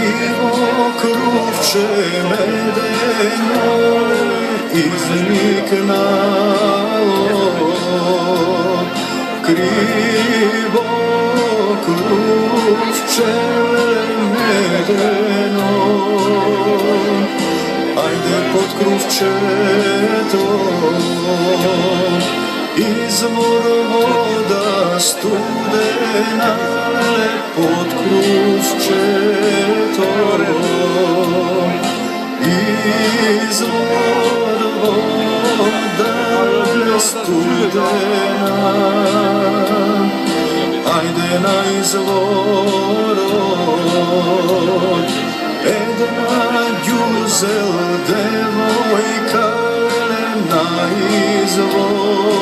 krivo kruvče medeno izniknalo, krivo kruvče medeno, ajde pod kruvčetom, izvor voda studena, pod kruvčetom, izvor voda studena, ajde na izvorod, jedna djuzel devojka na izvorod.